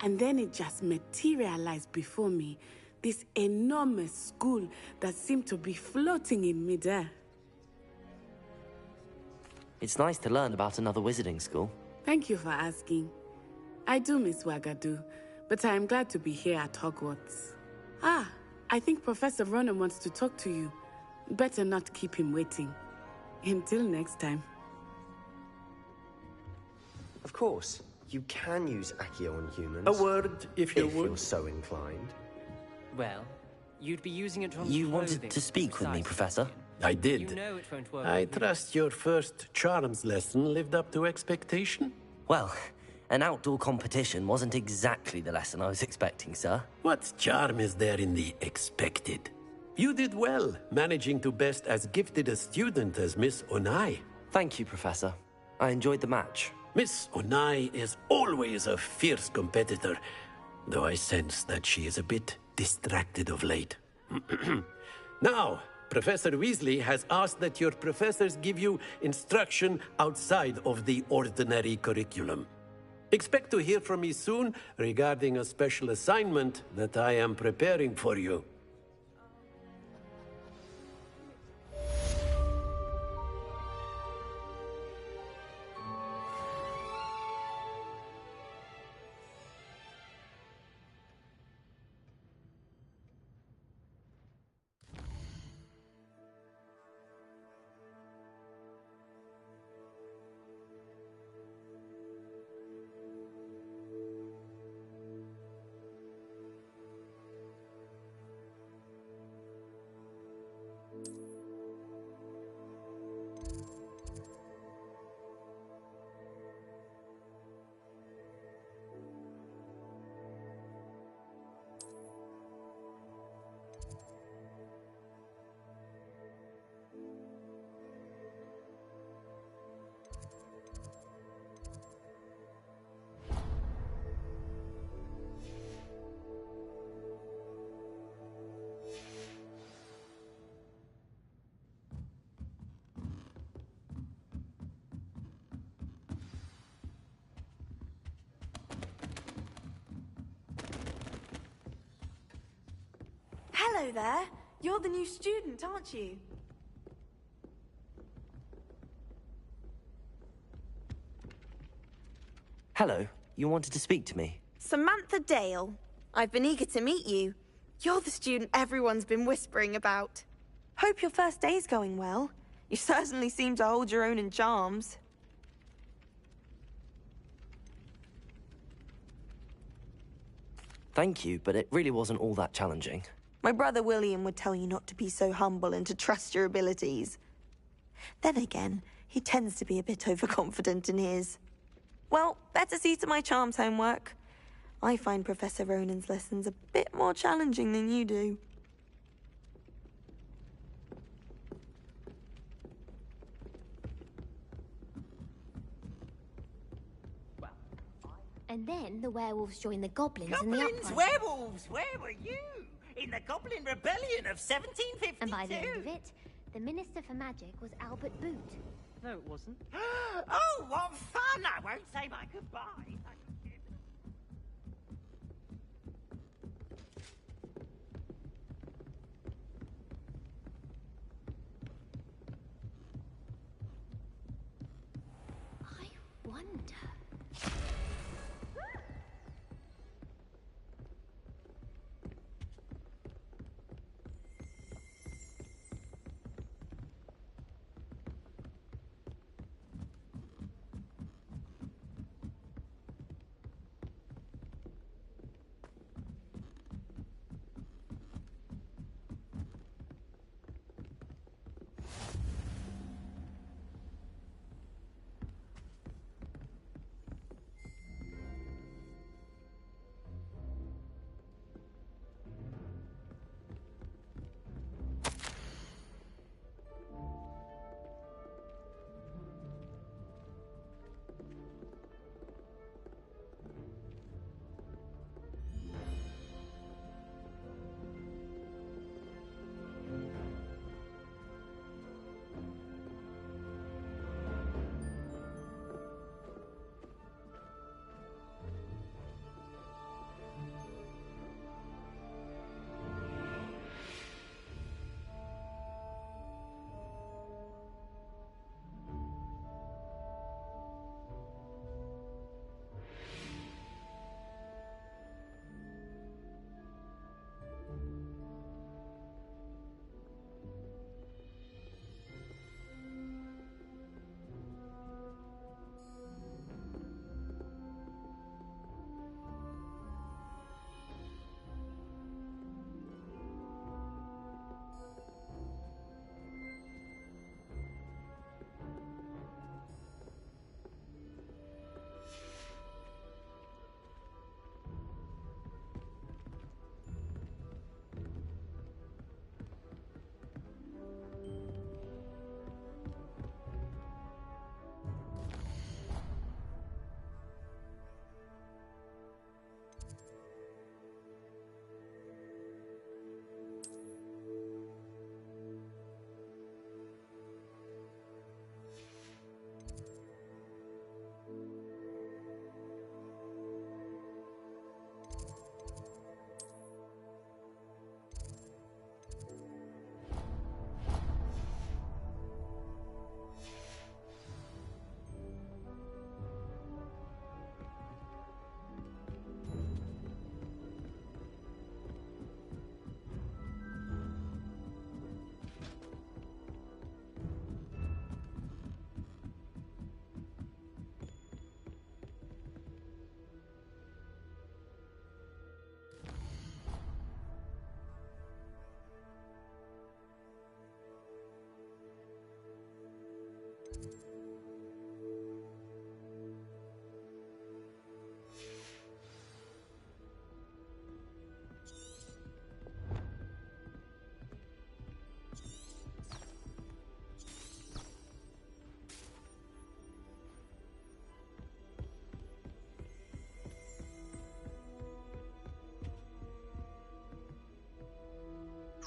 And then it just materialized before me, this enormous school that seemed to be floating in midair. It's nice to learn about another wizarding school. Thank you for asking. I do miss Wagadu, but I am glad to be here at Hogwarts. Ah, I think Professor Ronan wants to talk to you. Better not keep him waiting. Until next time. Of course, you can use Accio on humans. A word, if you would. If you're so inclined. Well, you'd be using it on You clothing wanted to speak with me, Professor? I did. You know it won't work. I trust your first charms lesson lived up to expectation? Well, an outdoor competition wasn't exactly the lesson I was expecting, sir. What charm is there in the expected? You did well, managing to best as gifted a student as Miss Onai. Thank you, Professor. I enjoyed the match. Miss Onai is always a fierce competitor, though I sense that she is a bit distracted of late. Now, Professor Weasley has asked that your professors give you instruction outside of the ordinary curriculum. Expect to hear from me soon regarding a special assignment that I am preparing for you. Hello there. You're the new student, aren't you? Hello, you wanted to speak to me? Samantha Dale. I've been eager to meet you. You're the student everyone's been whispering about. Hope your first day's going well. You certainly seem to hold your own in charms. Thank you, but it really wasn't all that challenging. My brother William would tell you not to be so humble and to trust your abilities. Then again, he tends to be a bit overconfident in his. Well, better see to my charms homework. I find Professor Ronan's lessons a bit more challenging than you do. And then the werewolves joined the goblins in the Goblins, uprising. werewolves, where were you? In the Goblin Rebellion of 1752. And by the end of it, the Minister for Magic was Albert Boot. No, it wasn't. Oh, what fun! I won't say my goodbyes. I wonder...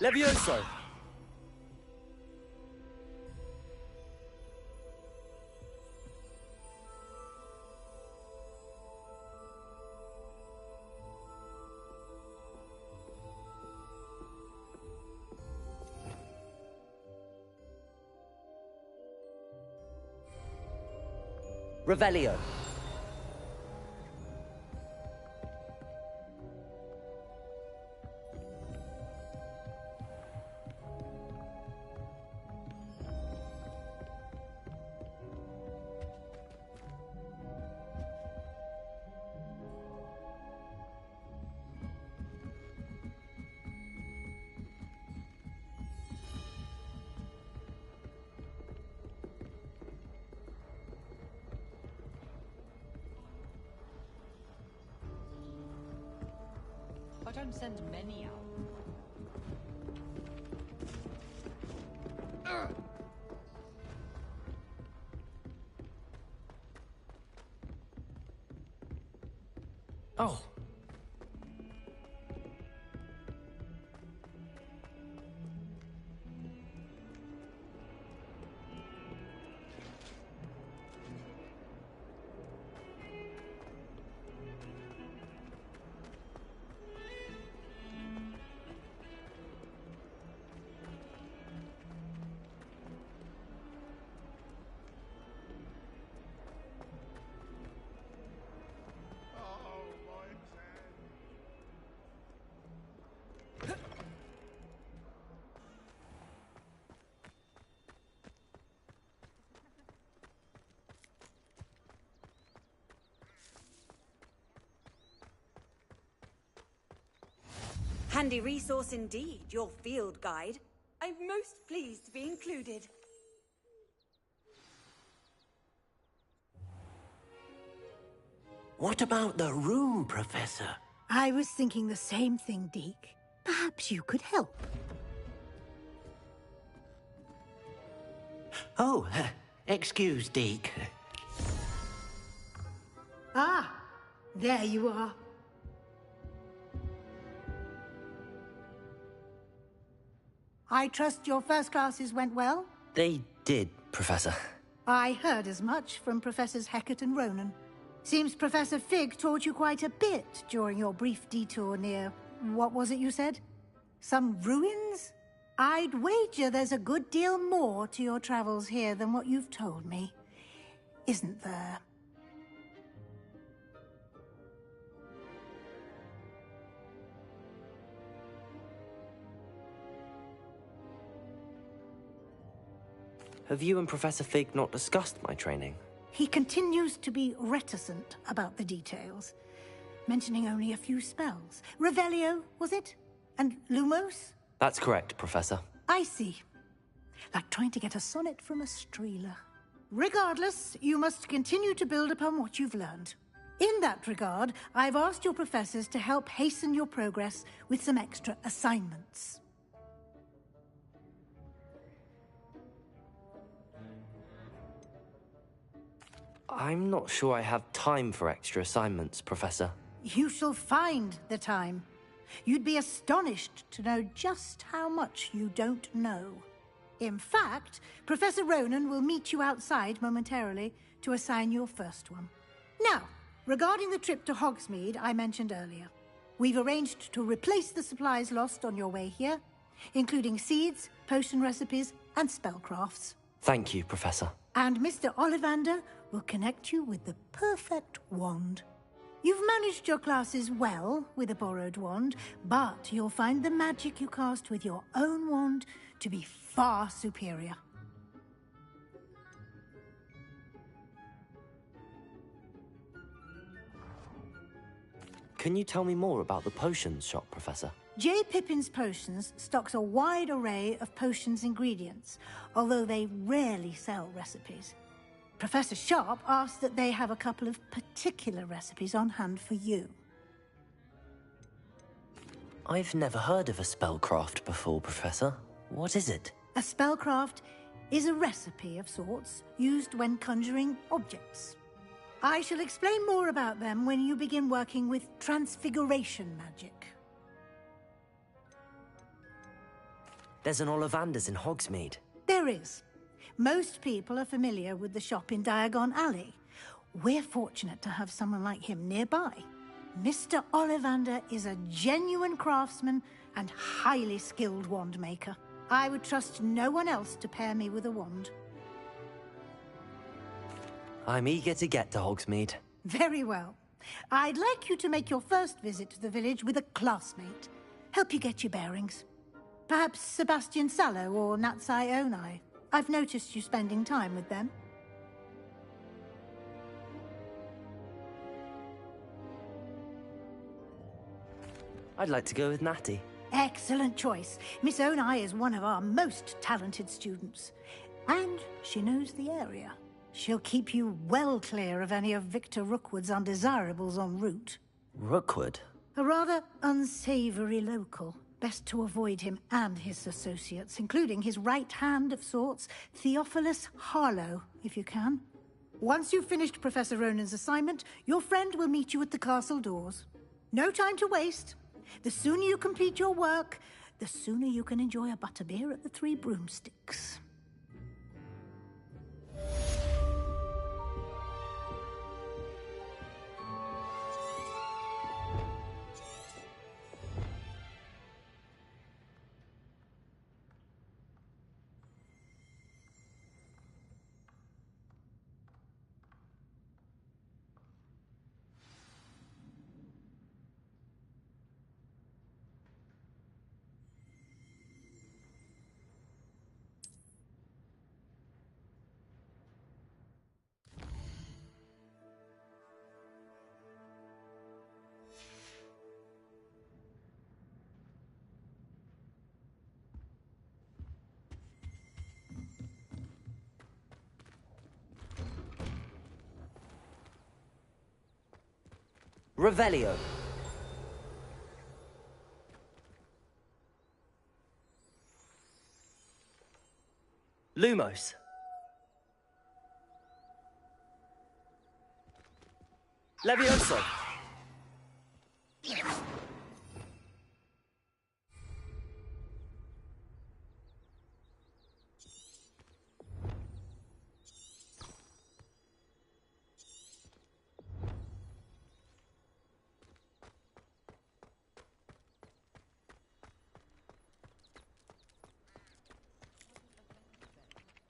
Levioso! Revelio. I don't send many out. Oh. Handy resource indeed, your field guide. I'm most pleased to be included. What about the room, Professor? I was thinking the same thing, Deke. Perhaps you could help. Oh, excuse, Deke. Ah, there you are. I trust your first classes went well? They did, Professor. I heard as much from Professors Hecat and Ronan. Seems Professor Fig taught you quite a bit during your brief detour near... what was it you said? Some ruins? I'd wager there's a good deal more to your travels here than what you've told me. Isn't there? Have you and Professor Fig not discussed my training? He continues to be reticent about the details, mentioning only a few spells. Revelio, was it? And Lumos? That's correct, Professor. I see. Like trying to get a sonnet from a streeler. Regardless, you must continue to build upon what you've learned. In that regard, I've asked your professors to help hasten your progress with some extra assignments. I'm not sure I have time for extra assignments, Professor. You shall find the time. You'd be astonished to know just how much you don't know. In fact, Professor Ronan will meet you outside momentarily to assign your first one. Now, regarding the trip to Hogsmeade I mentioned earlier, we've arranged to replace the supplies lost on your way here, including seeds, potion recipes, and spellcrafts. Thank you, Professor. And Mr. Ollivander will connect you with the perfect wand. You've managed your classes well with a borrowed wand, but you'll find the magic you cast with your own wand to be far superior. Can you tell me more about the potions shop, Professor? J. Pippin's Potions stocks a wide array of potions ingredients, although they rarely sell recipes. Professor Sharp asked that they have a couple of particular recipes on hand for you. I've never heard of a spellcraft before, Professor. What is it? A spellcraft is a recipe of sorts used when conjuring objects. I shall explain more about them when you begin working with transfiguration magic. There's an Ollivander's in Hogsmeade. There is. Most people are familiar with the shop in Diagon Alley. We're fortunate to have someone like him nearby. Mr. Ollivander is a genuine craftsman and highly skilled wand maker. I would trust no one else to pair me with a wand. I'm eager to get to Hogsmeade. Very well. I'd like you to make your first visit to the village with a classmate. Help you get your bearings. Perhaps Sebastian Sallow or Natsai Onai. I've noticed you spending time with them. I'd like to go with Natty. Excellent choice. Miss Onai is one of our most talented students. And she knows the area. She'll keep you well clear of any of Victor Rookwood's undesirables en route. Rookwood? A rather unsavory local. Best to avoid him and his associates, including his right hand of sorts, Theophilus Harlow, if you can. Once you've finished Professor Ronan's assignment, your friend will meet you at the castle doors. No time to waste. The sooner you complete your work, the sooner you can enjoy a butterbeer at the Three Broomsticks. Revelio. Lumos. Levioso.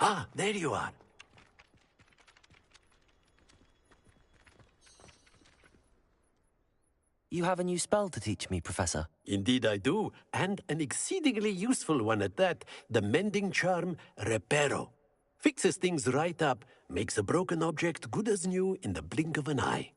Ah, there you are. You have a new spell to teach me, Professor. Indeed I do, and an exceedingly useful one at that, the mending charm Reparo. Fixes things right up, makes a broken object good as new in the blink of an eye.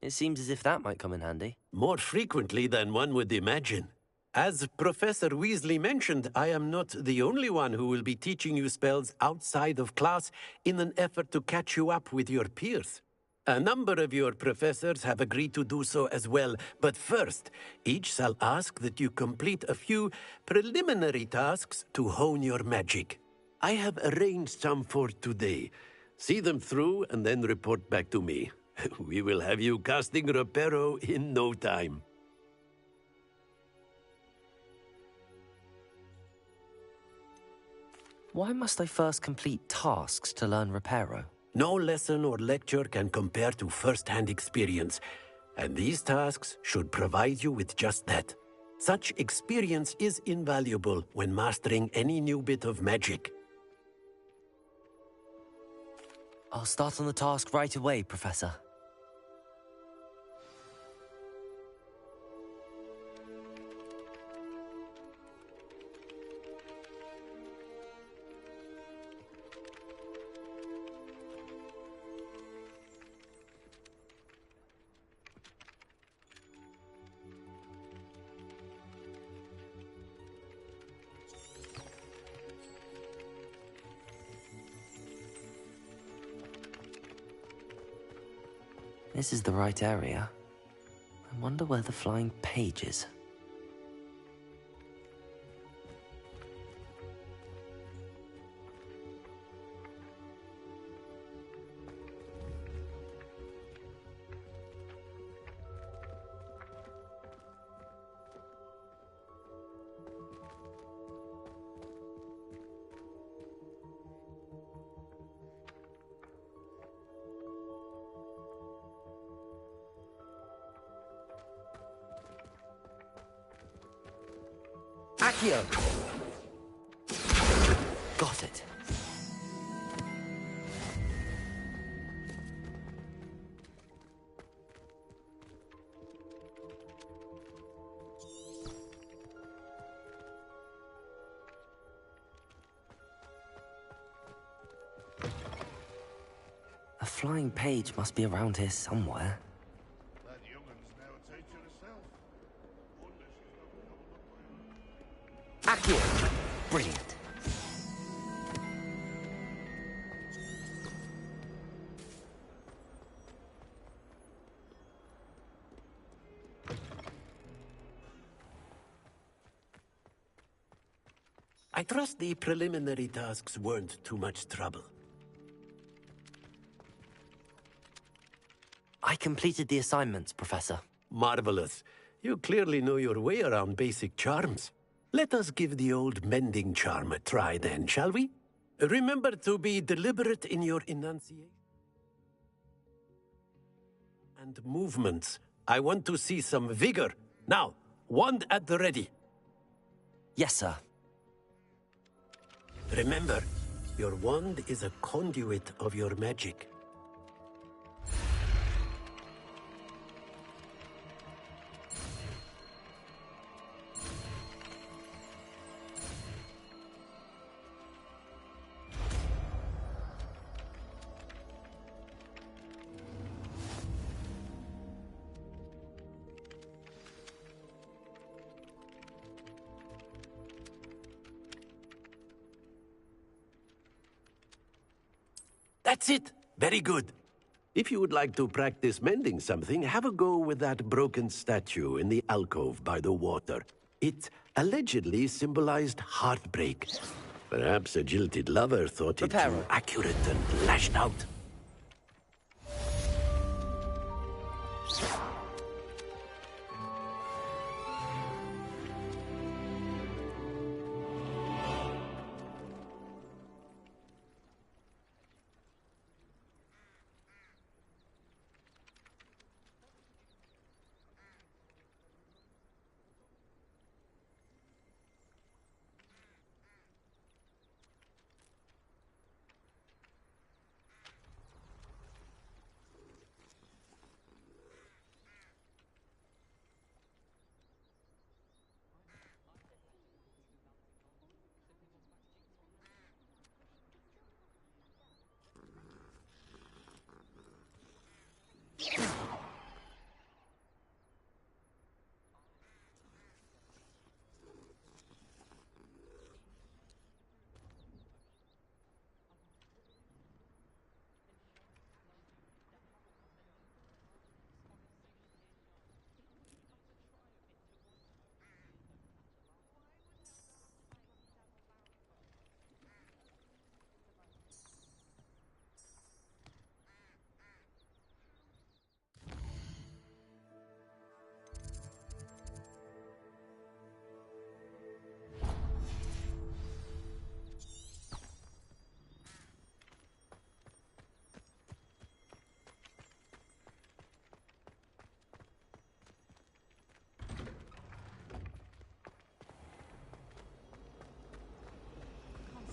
It seems as if that might come in handy. More frequently than one would imagine. As Professor Weasley mentioned, I am not the only one who will be teaching you spells outside of class in an effort to catch you up with your peers. A number of your professors have agreed to do so as well, but first, each shall ask that you complete a few preliminary tasks to hone your magic. I have arranged some for today. See them through and then report back to me. We will have you casting Reparo in no time. Why must I first complete tasks to learn Reparo? No lesson or lecture can compare to first-hand experience, and these tasks should provide you with just that. Such experience is invaluable when mastering any new bit of magic. I'll start on the task right away, Professor. This is the right area. I wonder where the flying page is. Accio! Got it. A flying page must be around here somewhere. That youngun's now a teacher herself. Wonder she's not been able to look Accio! Brilliant. I trust the preliminary tasks weren't too much trouble. I completed the assignments, Professor. Marvelous. You clearly know your way around basic charms. Let us give the old mending charm a try then, shall we? Remember to be deliberate in your enunciation and movements. I want to see some vigor. Now, wand at the ready. Yes, sir. Remember, your wand is a conduit of your magic. That's it! Very good. If you would like to practice mending something, have a go with that broken statue in the alcove by the water. It allegedly symbolized heartbreak. Perhaps a jilted lover thought it too accurate and lashed out.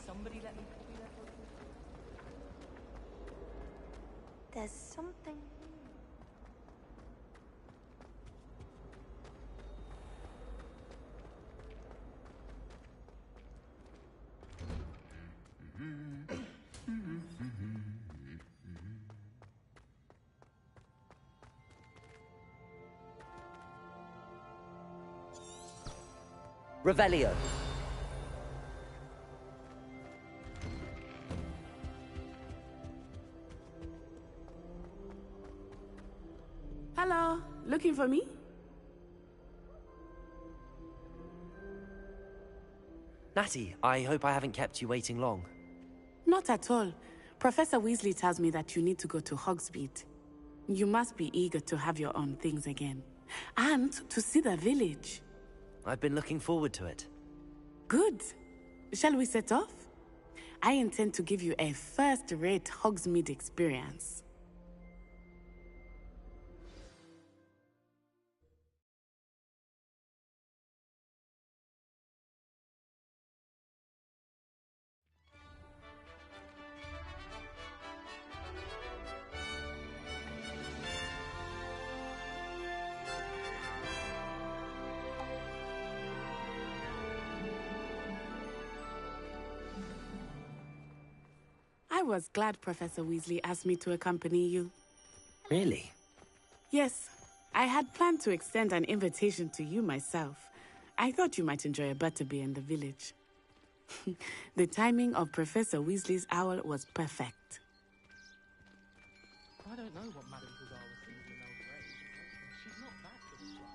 Somebody let me copy that. There's something. Revelio. Hello, looking for me? Natty, I hope I haven't kept you waiting long. Not at all. Professor Weasley tells me that you need to go to Hogsmeade. You must be eager to have your own things again. And to see the village. I've been looking forward to it. Good. Shall we set off? I intend to give you a first-rate Hogsmeade experience. was glad Professor Weasley asked me to accompany you. Really? Yes, I had planned to extend an invitation to you myself. I thought you might enjoy a butterbeer in the village. The timing of Professor Weasley's owl was perfect. I don't know what Madame Gazar was thinking in old age. She's not that good a shot.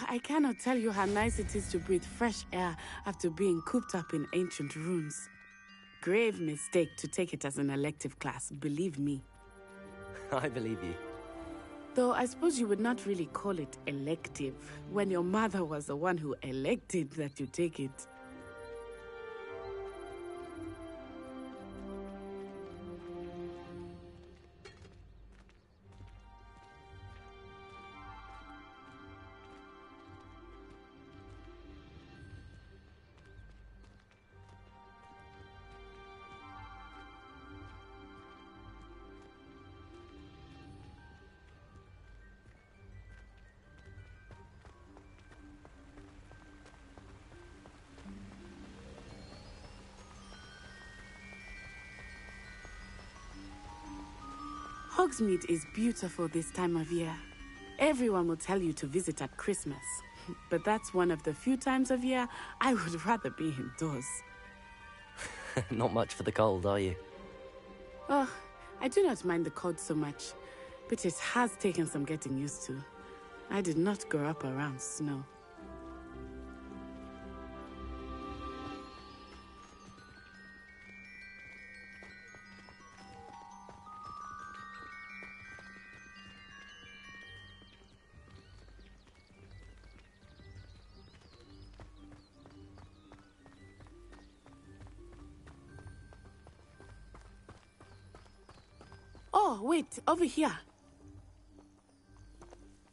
I cannot tell you how nice it is to breathe fresh air after being cooped up in ancient ruins. Grave mistake to take it as an elective class, believe me. I believe you. Though I suppose you would not really call it elective when your mother was the one who elected that you take it. Hogsmeade is beautiful this time of year. Everyone will tell you to visit at Christmas. But that's one of the few times of year I would rather be indoors. Not much for the cold, are you? Oh, I do not mind the cold so much, but it has taken some getting used to. I did not grow up around snow. Oh, wait, over here.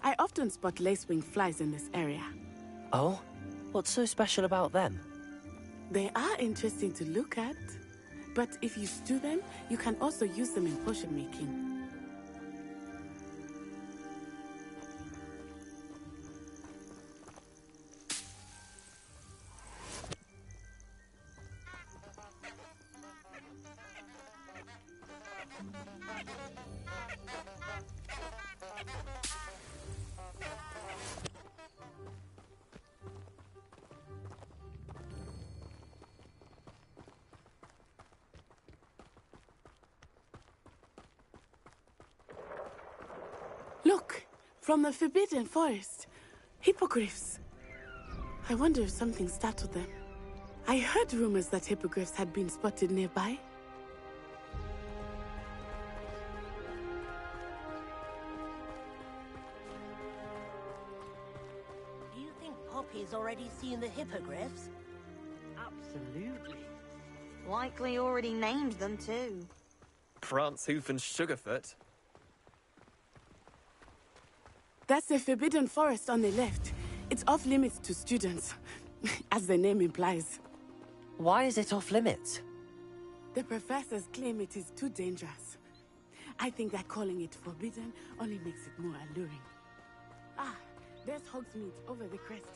I often spot lacewing flies in this area. Oh? What's so special about them? They are interesting to look at, but if you stew them, you can also use them in potion making. Look, from the Forbidden Forest. Hippogriffs. I wonder if something startled them. I heard rumors that hippogriffs had been spotted nearby. Do you think Poppy's already seen the hippogriffs? Absolutely. Likely already named them too. Prancehoof and Sugarfoot. That's the Forbidden Forest on the left. It's off limits to students, as the name implies. Why is it off limits? The professors claim it is too dangerous. I think that calling it forbidden only makes it more alluring. Ah, there's Hogsmeade over the crest.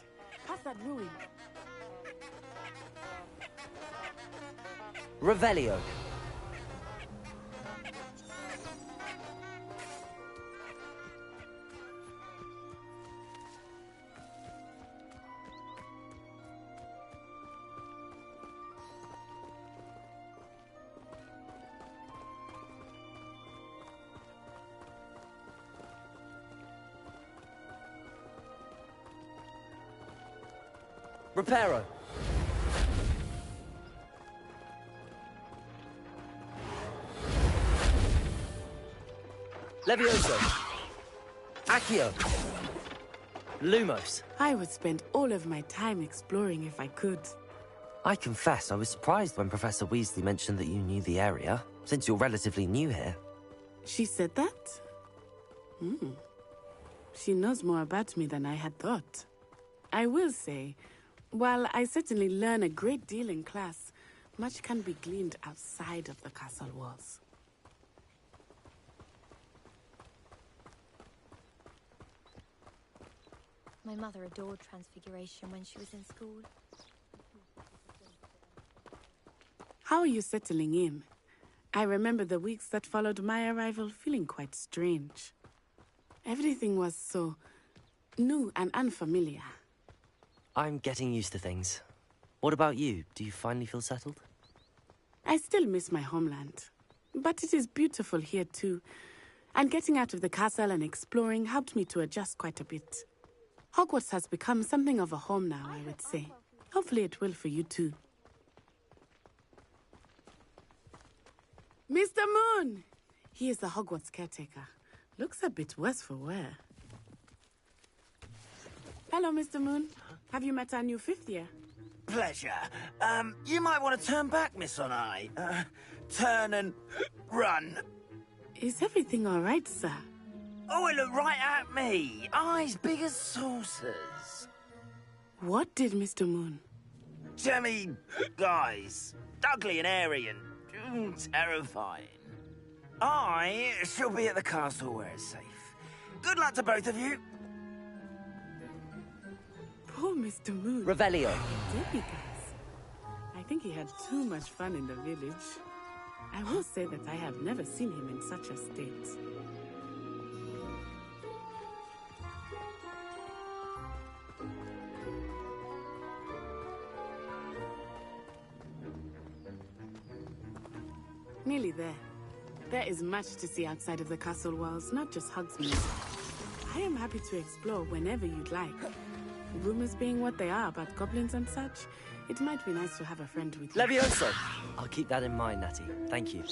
Past that ruin. Revelio. Reparo. Levioso. Accio. Lumos. I would spend all of my time exploring if I could. I confess I was surprised when Professor Weasley mentioned that you knew the area, since you're relatively new here. She said that? She knows more about me than I had thought. I will say, while I certainly learn a great deal in class, much can be gleaned outside of the castle walls. My mother adored Transfiguration when she was in school. How are you settling in? I remember the weeks that followed my arrival feeling quite strange. Everything was so new and unfamiliar. I'm getting used to things. What about you? Do you finally feel settled? I still miss my homeland, but it is beautiful here too. And getting out of the castle and exploring helped me to adjust quite a bit. Hogwarts has become something of a home now, I would say. Hopefully it will for you too. Mr. Moon! He is the Hogwarts caretaker. Looks a bit worse for wear. Hello, Mr. Moon. Have you met our new fifth year? Pleasure. You might want to turn back, Miss Onai. Turn and run. Is everything all right, sir? Oh, it looked right at me. Eyes big as saucers. What did Mr. Moon? Jemmy guys. Ugly and airy and terrifying. I shall be at the castle where it's safe. Good luck to both of you. Poor Mr. Moon. Revelio. Guys. I think he had too much fun in the village. I will say that I have never seen him in such a state. Nearly there. There is much to see outside of the castle walls, not just Hogsmeade. I am happy to explore whenever you'd like. Rumors being what they are about goblins and such, it might be nice to have a friend with you. Levioso! I'll keep that in mind, Natty. Thank you.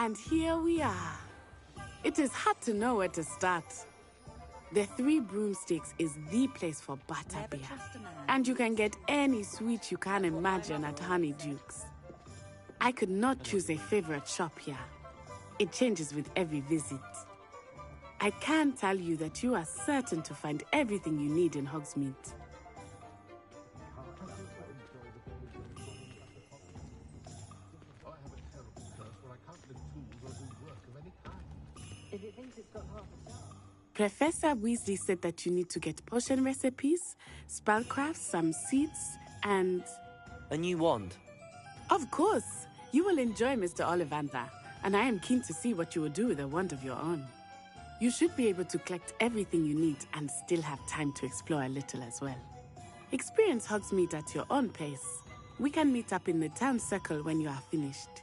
And here we are. It is hard to know where to start. The Three Broomsticks is the place for butterbeer. And you can get any sweet you can imagine at Honeydukes. I could not choose a favorite shop here. It changes with every visit. I can tell you that you are certain to find everything you need in Hogsmeade. Professor Weasley said that you need to get potion recipes, spellcrafts, some seeds, and... A new wand? Of course! You will enjoy Mr. Ollivander, and I am keen to see what you will do with a wand of your own. You should be able to collect everything you need and still have time to explore a little as well. Experience Hogsmeade at your own pace. We can meet up in the town circle when you are finished.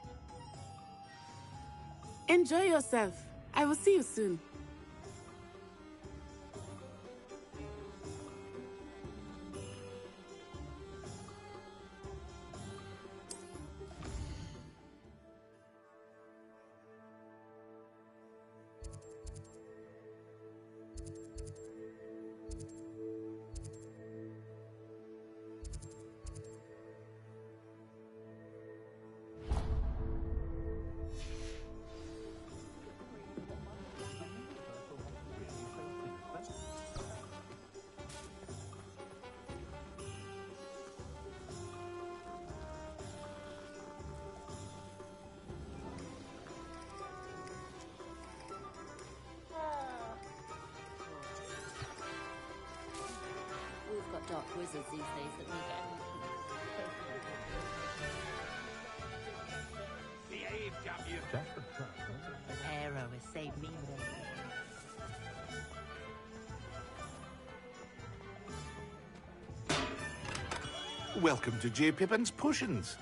Enjoy yourself. I will see you soon. We've got dark wizards these days that we get. Arrow has saved me more. Welcome to J. Pippin's Potions.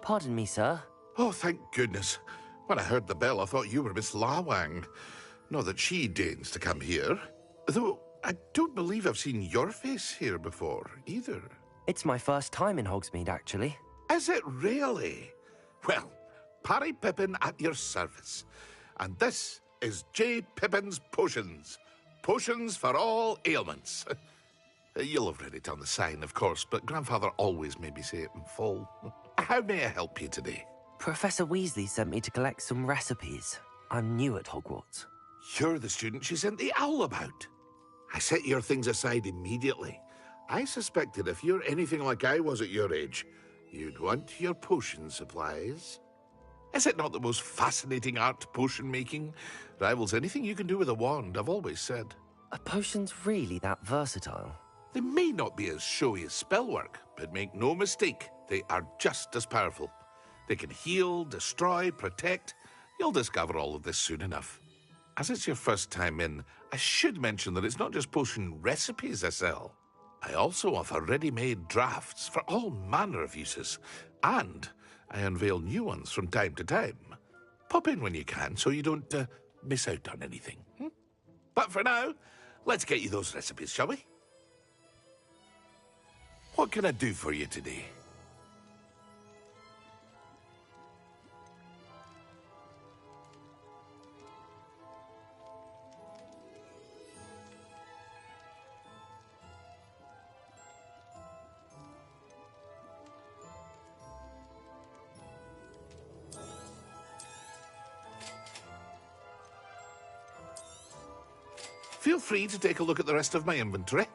Pardon me, sir. Oh, thank goodness. When I heard the bell, I thought you were Miss Lawang. Not that she deigns to come here. Though, I don't believe I've seen your face here before, either. It's my first time in Hogsmeade, actually. Is it really? Well, Parry Pippin at your service. And this is J. Pippin's Potions. Potions for all ailments. You'll have read it on the sign, of course, but Grandfather always made me say it in full. How may I help you today? Professor Weasley sent me to collect some recipes. I'm new at Hogwarts. You're the student she sent the owl about. I set your things aside immediately. I suspected if you're anything like I was at your age, you'd want your potion supplies. Is it not the most fascinating art, potion making? Rivals anything you can do with a wand, I've always said. Are potions really that versatile? They may not be as showy as spellwork, but make no mistake, they are just as powerful. They can heal, destroy, protect. You'll discover all of this soon enough. As it's your first time in, I should mention that it's not just potion recipes I sell. I also offer ready-made drafts for all manner of uses, and I unveil new ones from time to time. Pop in when you can so you don't miss out on anything. But for now, let's get you those recipes, shall we? What can I do for you today? Feel free to take a look at the rest of my inventory,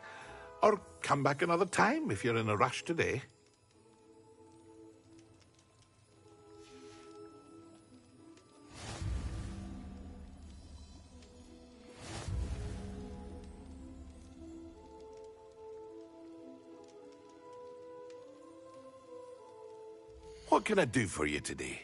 or come back another time if you're in a rush today. What can I do for you today?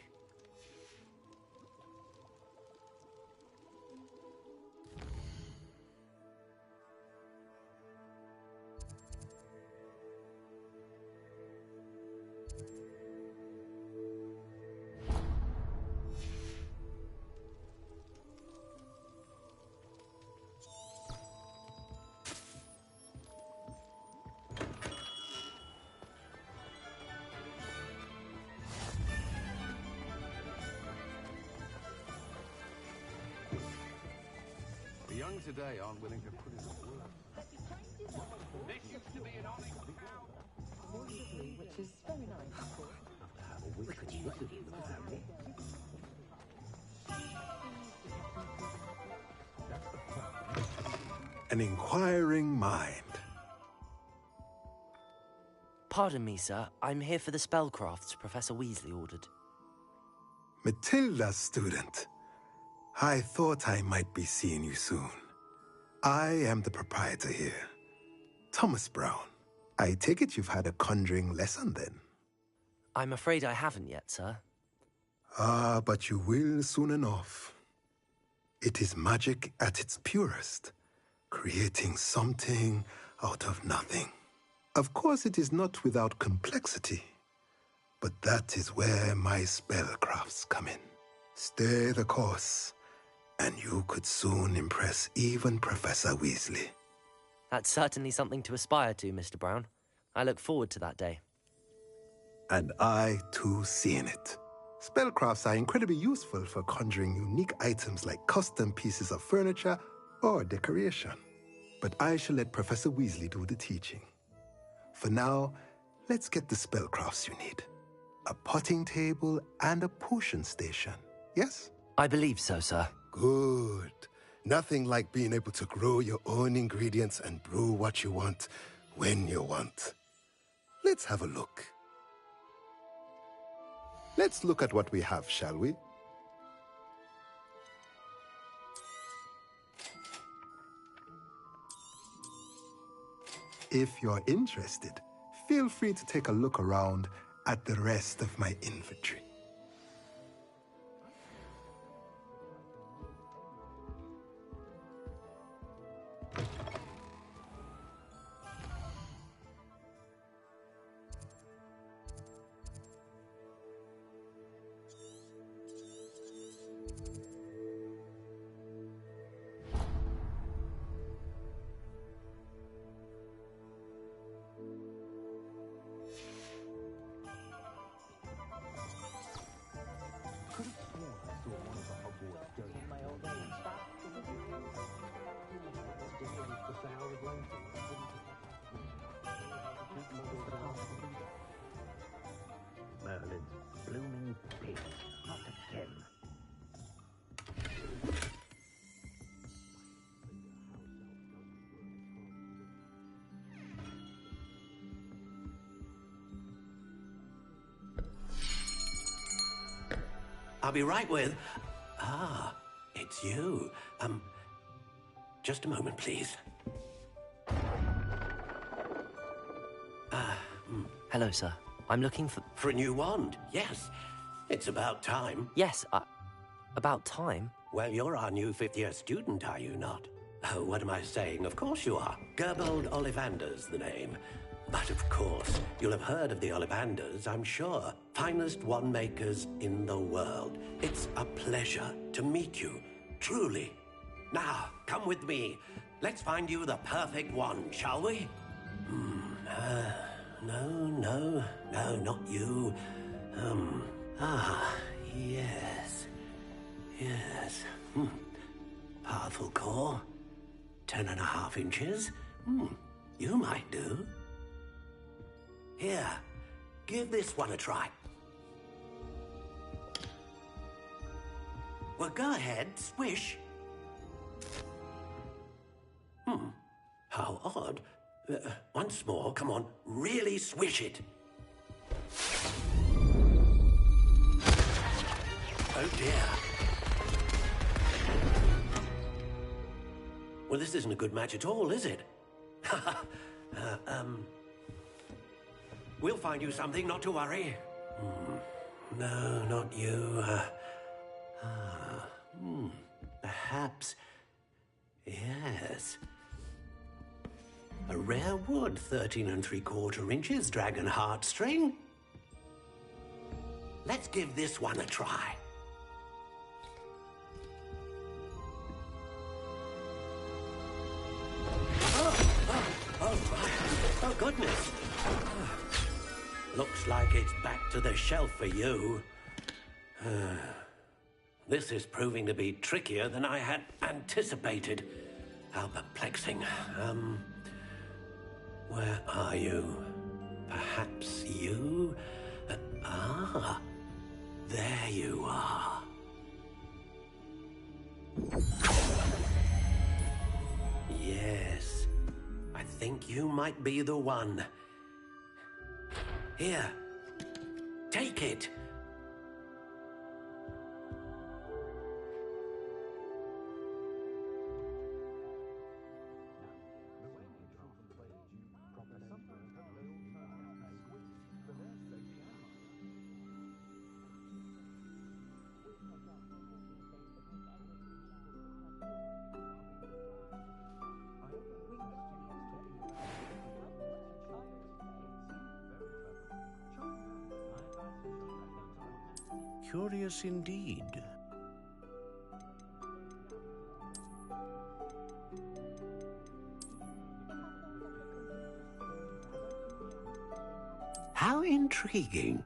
The young today aren't willing to put in the work. This used to be an honest which is very nice, of course. An inquiring mind. Pardon me, sir. I'm here for the spellcrafts Professor Weasley ordered. Matilda's student. I thought I might be seeing you soon. I am the proprietor here, Thomas Brown. I take it you've had a conjuring lesson then? I'm afraid I haven't yet, sir. Ah, but you will soon enough. It is magic at its purest, creating something out of nothing. Of course, it is not without complexity, but that is where my spellcrafts come in. Stay the course, and you could soon impress even Professor Weasley. That's certainly something to aspire to, Mr. Brown. I look forward to that day. And I, too, see in it. Spellcrafts are incredibly useful for conjuring unique items like custom pieces of furniture or decoration. But I shall let Professor Weasley do the teaching. For now, let's get the spellcrafts you need. A potting table and a potion station, yes? I believe so, sir. Good. Nothing like being able to grow your own ingredients and brew what you want when you want. Let's have a look. Let's look at what we have, shall we? If you're interested, feel free to take a look around at the rest of my infantry. Merlin's blooming pig, not again. I'll be right with... Ah, it's you. Just a moment, please. Hello, sir. I'm looking for... For a new wand, yes. It's about time. Yes, about time? Well, you're our new fifth-year student, are you not? Oh, what am I saying? Of course you are. Gerbold Ollivander's the name. But of course, you'll have heard of the Ollivanders, I'm sure. Finest wand makers in the world. It's a pleasure to meet you, truly. Now, come with me. Let's find you the perfect wand, shall we? No, not you. Yes. Powerful core. 10.5 inches. You might do. Here, give this one a try. Well, go ahead, swish. How odd. Once more, come on, really swish it. Oh dear. Well, this isn't a good match at all, is it? We'll find you something, not to worry. No, not you. Perhaps... Yes. A rare wood, 13 3/4 inches, dragon heartstring. Let's give this one a try. Oh, goodness. Looks like it's back to the shelf for you. This is proving to be trickier than I had anticipated. How perplexing. Where are you? Perhaps you? There you are. Yes, I think you might be the one. Here, take it. Curious indeed. How intriguing.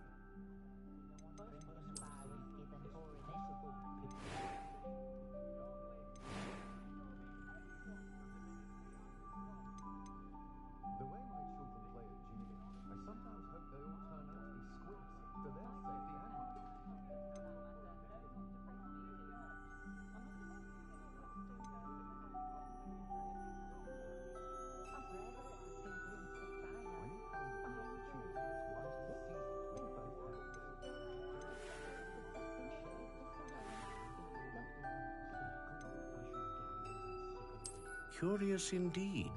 Curious indeed.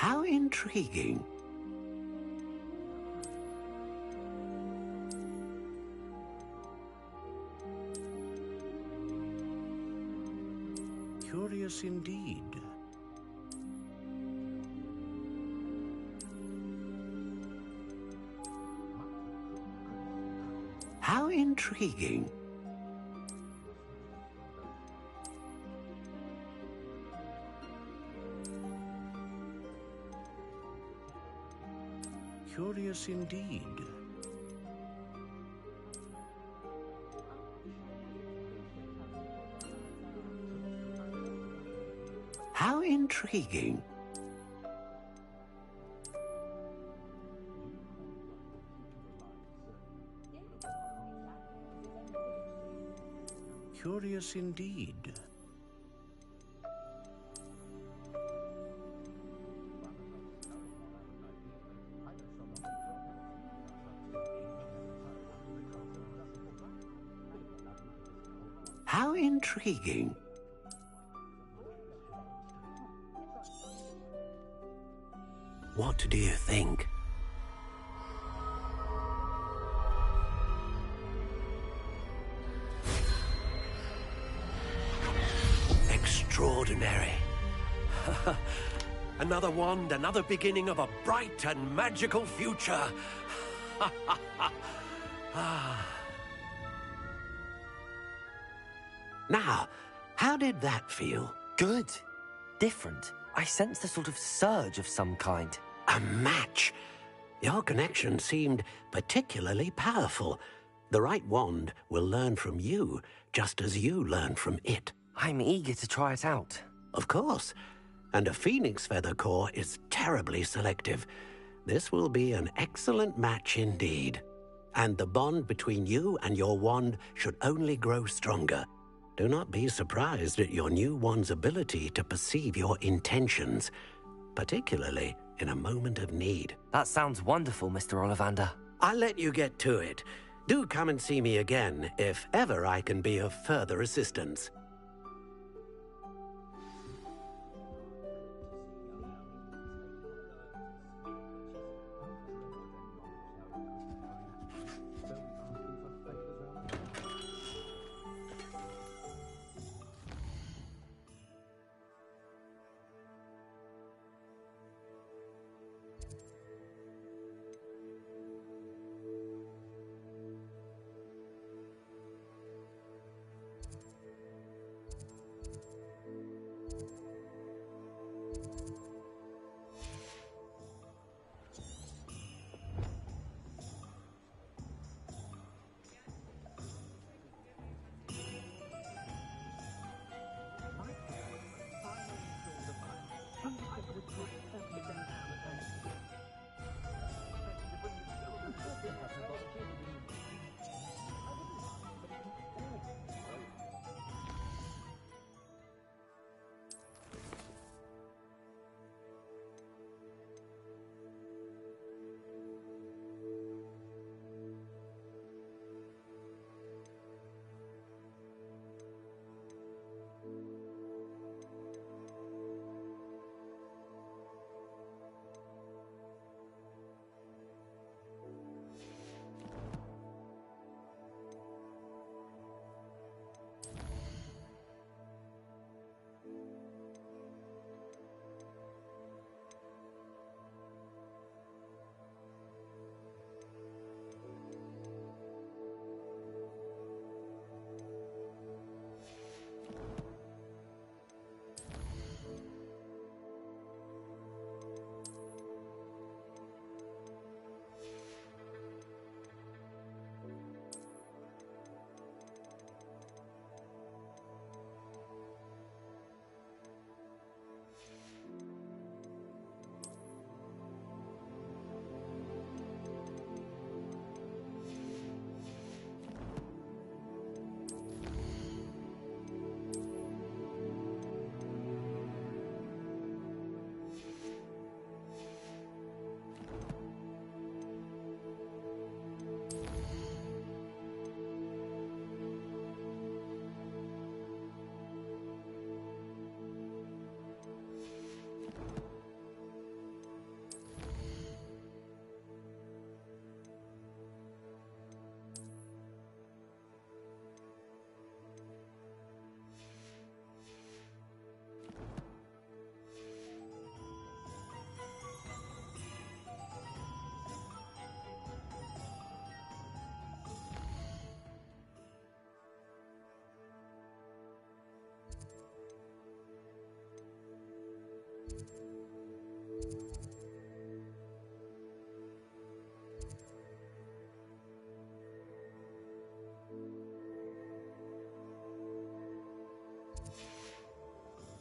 How intriguing. Curious indeed. How intriguing. Curious indeed. How intriguing. Curious indeed. How intriguing. What do you think? Extraordinary. Another wand, another beginning of a bright and magical future. Now, how did that feel? Good. Different. I sensed a sort of surge of some kind. A match. Your connection seemed particularly powerful. The right wand will learn from you, just as you learn from it. I'm eager to try it out. Of course. And a phoenix feather core is terribly selective. This will be an excellent match indeed. And the bond between you and your wand should only grow stronger. Do not be surprised at your new wand's ability to perceive your intentions, particularly in a moment of need. That sounds wonderful, Mr. Ollivander. I'll let you get to it. Do come and see me again if ever I can be of further assistance.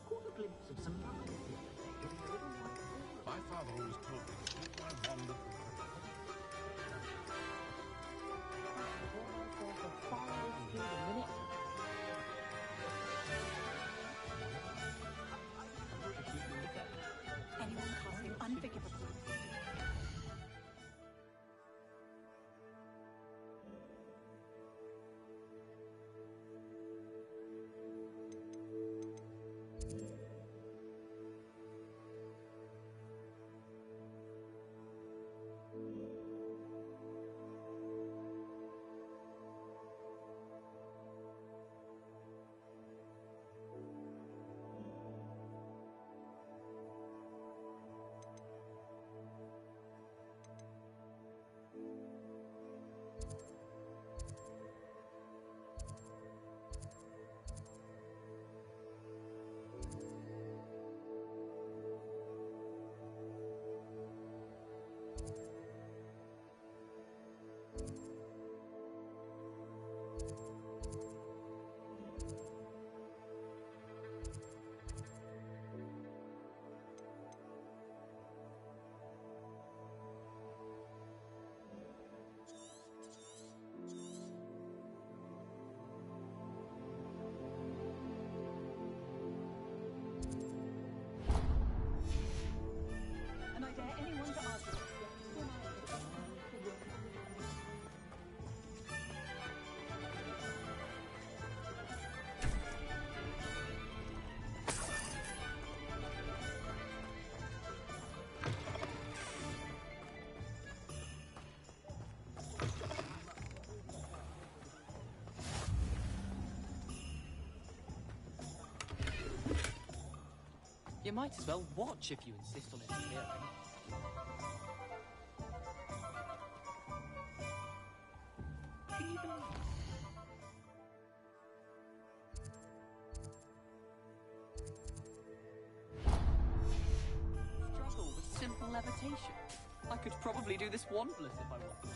Caught a glimpse of some numbers the other day in a little white room. My father always told me to keep my wand at the Anyone casting unforgivable. And I dare anyone to argue. You might as well watch if you insist on interfering. Can you believe it? Struggle with simple levitation. I could probably do this wandless if I wanted to.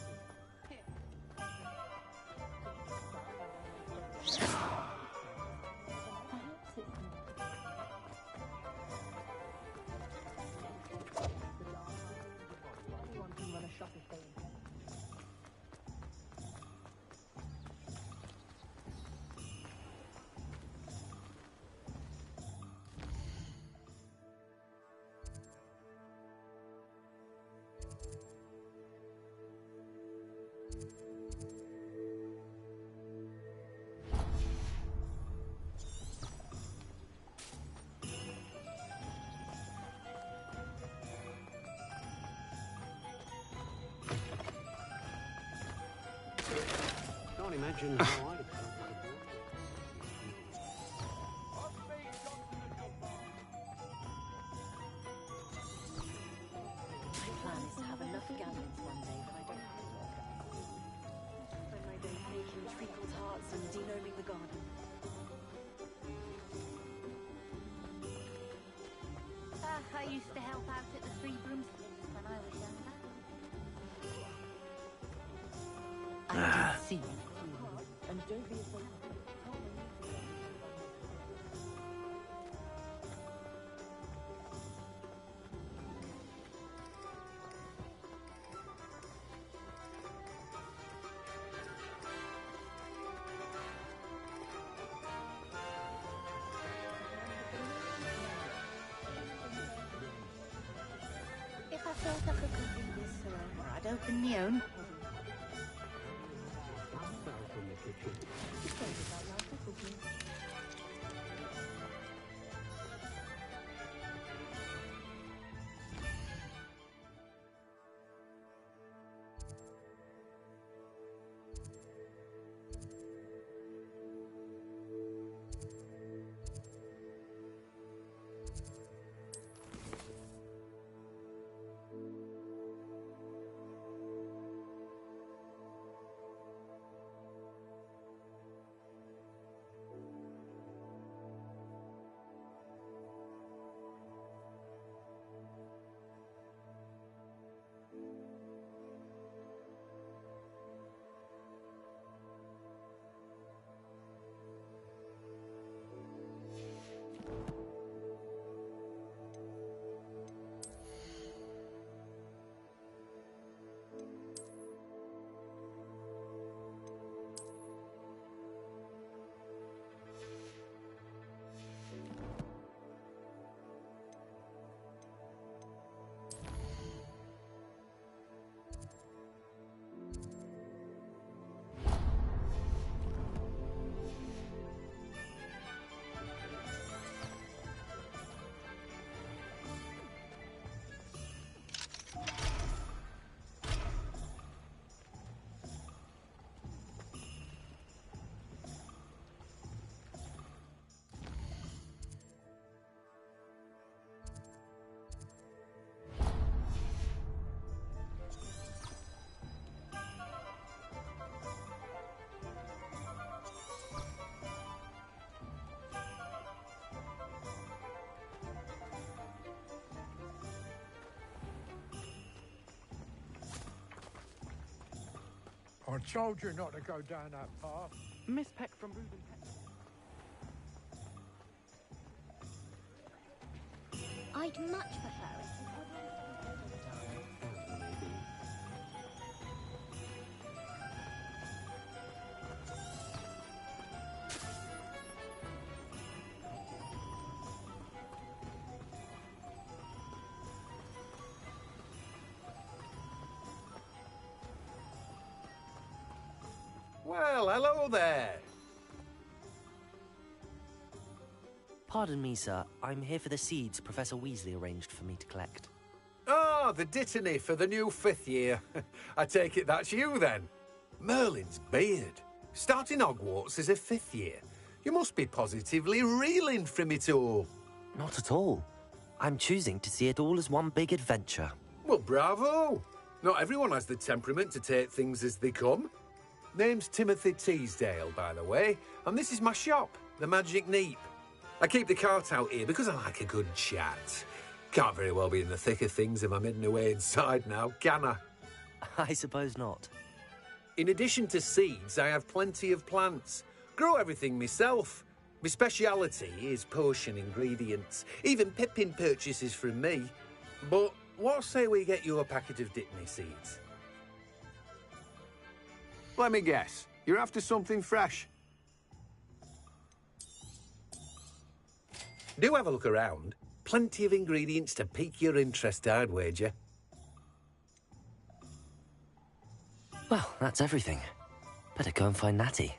Can't imagine how I'd My plan is to have enough gallons one day that I don't have to work out. Spend my day making treacle tarts and denoming the garden. I used to help out at the Three Broomsticks when I was younger. I did see you. And don't be afraid. If I felt I could complete this forever, I'd open my own. I told you not to go down that path. Miss Peck from Reuben Peck. I'd much prefer it if everyone Well, hello there. Pardon me, sir. I'm here for the seeds Professor Weasley arranged for me to collect. Ah, the dittany for the new 5th year. I take it that's you, then. Merlin's beard. Starting Hogwarts as a 5th year. You must be positively reeling from it all. Not at all. I'm choosing to see it all as one big adventure. Well, bravo. Not everyone has the temperament to take things as they come. Name's Timothy Teasdale, by the way, and this is my shop, the Magic Neep. I keep the cart out here because I like a good chat. Can't very well be in the thick of things if I'm hidden away inside now, can I? I suppose not. In addition to seeds, I have plenty of plants. Grow everything myself. My speciality is potion ingredients. Even Pippin purchases from me. But what say we get you a packet of Dittany seeds? Let me guess. You're after something fresh. Do have a look around. Plenty of ingredients to pique your interest, I'd wager. Well, that's everything. Better go and find Natty.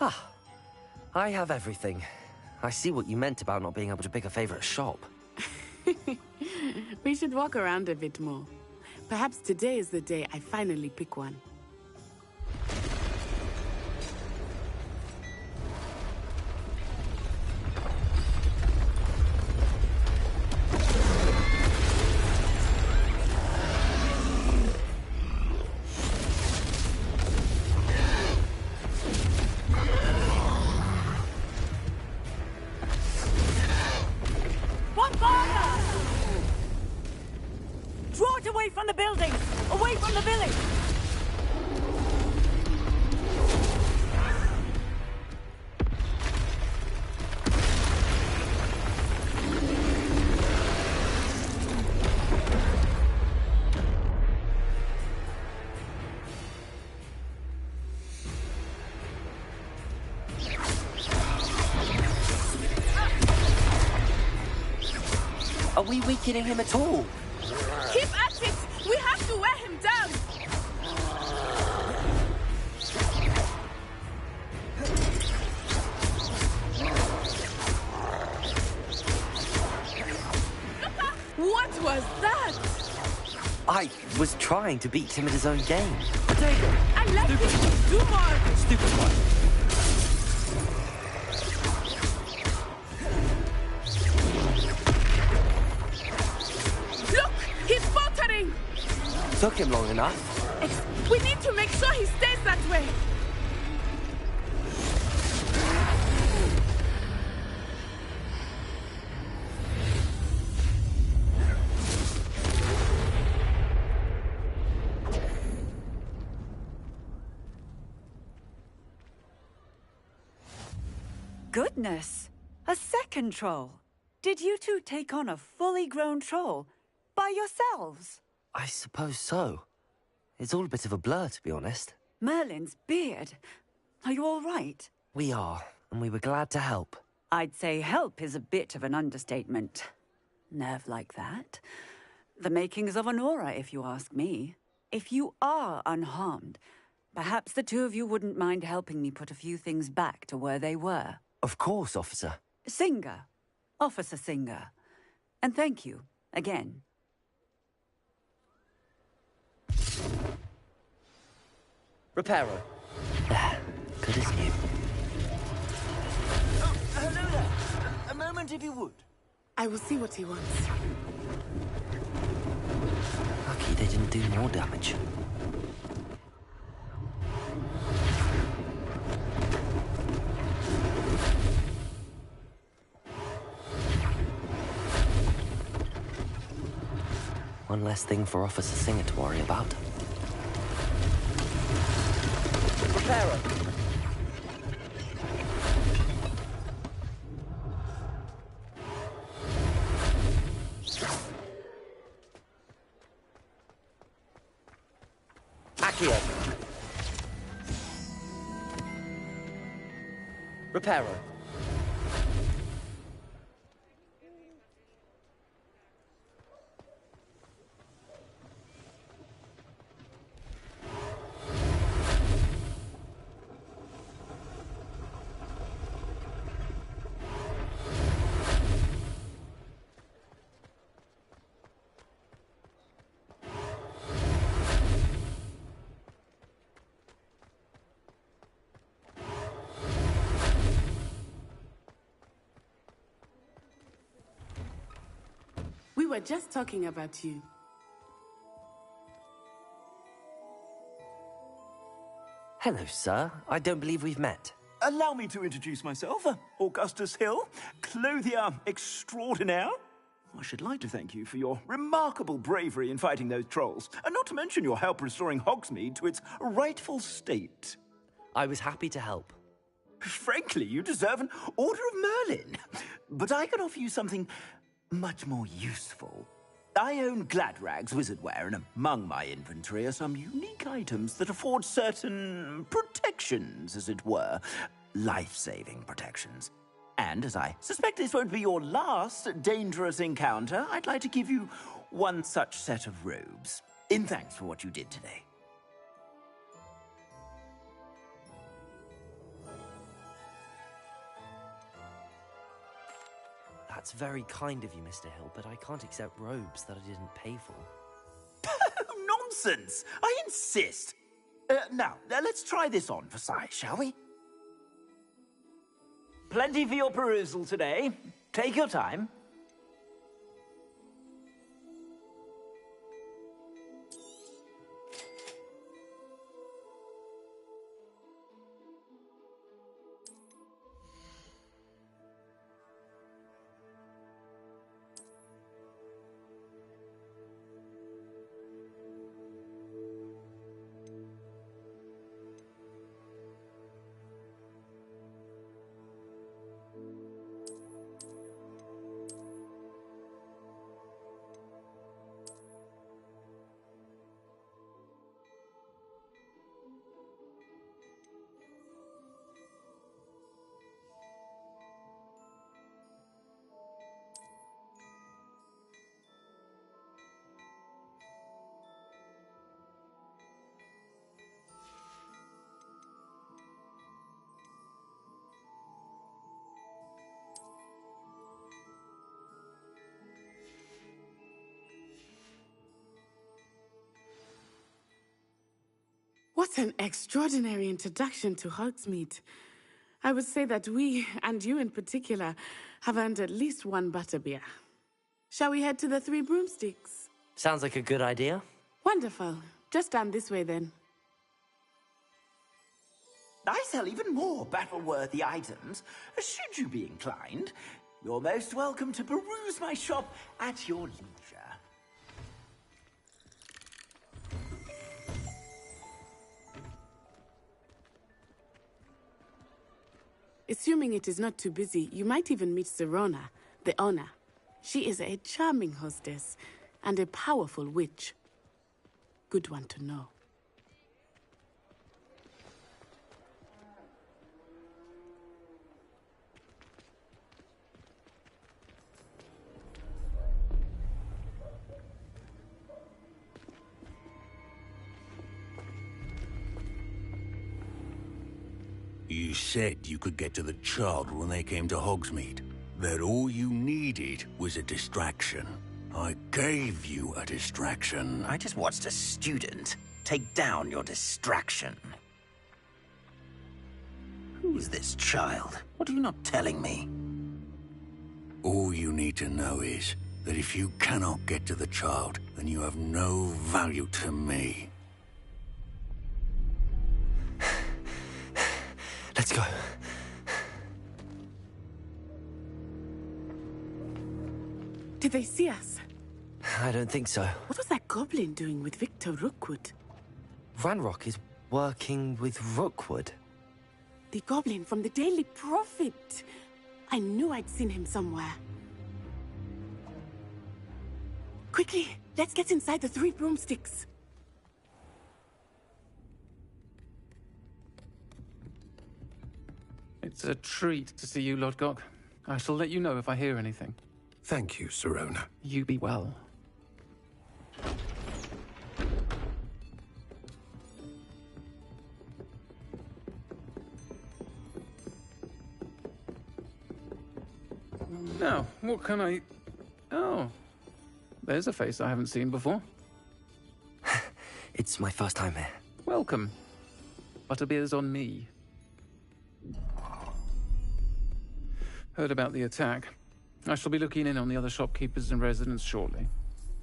Ah, I have everything. I see what you meant about not being able to pick a favorite shop. We should walk around a bit more. Perhaps today is the day I finally pick one. Draw it away from the buildings! Away from the village! Are we weakening him at all? Keep at it! We have to wear him down! What was that? I was trying to beat him at his own game. I like it! Do more! Stupid one. Took him long enough. We need to make sure he stays that way. Goodness! A second troll. Did you two take on a fully grown troll by yourselves? I suppose so. It's all a bit of a blur, to be honest. Merlin's beard. Are you all right? We are, and we were glad to help. I'd say help is a bit of an understatement. Nerve like that. The makings of an aura, if you ask me. If you are unharmed, perhaps the two of you wouldn't mind helping me put a few things back to where they were. Of course, officer. Singer. Officer Singer. And thank you, again. Reparo. Good as new. Oh, hello there. A moment if you would. I will see what he wants. Lucky they didn't do more damage. One less thing for Officer Singer to worry about. Reparo. Accio. Reparo. We were just talking about you. Hello, sir. I don't believe we've met. Allow me to introduce myself, Augustus Hill, clothier extraordinaire. I should like to thank you for your remarkable bravery in fighting those trolls, and not to mention your help restoring Hogsmeade to its rightful state. I was happy to help. Frankly, you deserve an Order of Merlin. But I can offer you something much more useful. I own Gladrag's wizardware, and among my inventory are some unique items that afford certain protections, as it were. Life-saving protections. And as I suspect this won't be your last dangerous encounter, I'd like to give you one such set of robes, in thanks for what you did today. That's very kind of you, Mr. Hill, but I can't accept robes that I didn't pay for. Nonsense! I insist! Now, let's try this on for size, shall we? Plenty for your perusal today. Take your time. What an extraordinary introduction to Hogsmeade. I would say that we, and you in particular, have earned at least one butterbeer. Shall we head to the Three Broomsticks? Sounds like a good idea. Wonderful. Just down this way then. I sell even more battle-worthy items. Should you be inclined, you're most welcome to peruse my shop at your leisure. Assuming it is not too busy, you might even meet Serona, the owner. She is a charming hostess and a powerful witch. Good one to know. You said you could get to the child when they came to Hogsmeade. That all you needed was a distraction. I gave you a distraction. I just watched a student take down your distraction. Who's this child? What are you not telling me? All you need to know is that if you cannot get to the child, then you have no value to me. Let's go. Did they see us? I don't think so. What was that goblin doing with Victor Rookwood? Ranrock is working with Rookwood. The goblin from the Daily Prophet. I knew I'd seen him somewhere. Quickly, let's get inside the 3 broomsticks. It's a treat to see you, Lodgok. I shall let you know if I hear anything. Thank you, Sirona. You be well. Now, what can I... Oh, there's a face I haven't seen before. It's my first time here. Welcome. Butterbeer's on me. Heard about the attack. I shall be looking in on the other shopkeepers and residents shortly.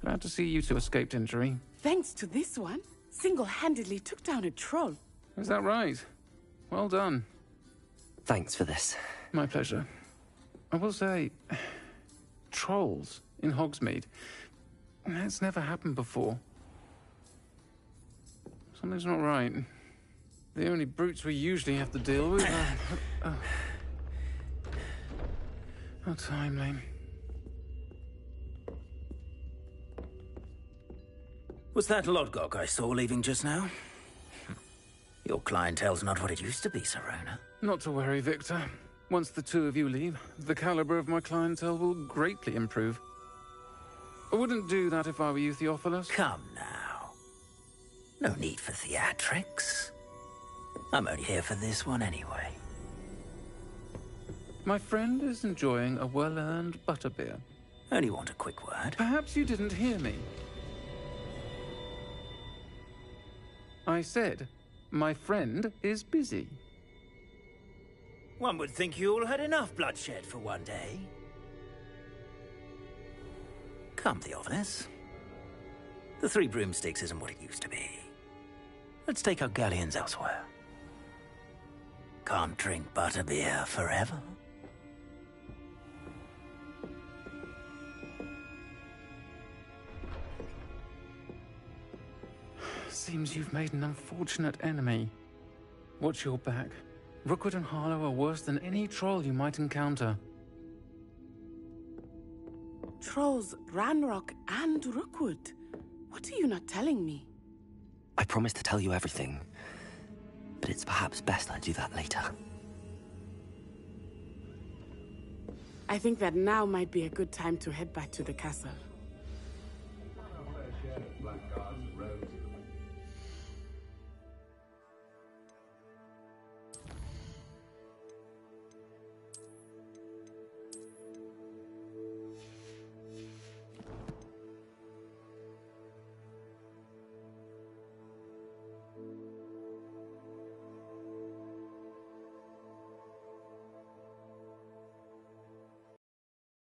Glad to see you two escaped injury. Thanks to this one, single-handedly took down a troll. Is that right? Well done. Thanks for this. My pleasure. I will say, trolls in Hogsmeade. That's never happened before. Something's not right. The only brutes we usually have to deal with are... How timely. Was that Lodgok I saw leaving just now? Your clientele's not what it used to be, Sirona. Not to worry, Victor. Once the 2 of you leave, the caliber of my clientele will greatly improve. I wouldn't do that if I were you, Theophilus. Come now. No need for theatrics. I'm only here for this one anyway. My friend is enjoying a well-earned butterbeer. Only want a quick word. Perhaps you didn't hear me. I said, my friend is busy. One would think you all had enough bloodshed for one day. Come, Theophilus. The 3 broomsticks isn't what it used to be. Let's take our galleons elsewhere. Can't drink butterbeer forever. Seems you've made an unfortunate enemy. Watch your back. Rookwood and Harlow are worse than any troll you might encounter. Trolls, Ranrock, and Rookwood. What are you not telling me? I promised to tell you everything, but it's perhaps best I do that later. I think that now might be a good time to head back to the castle.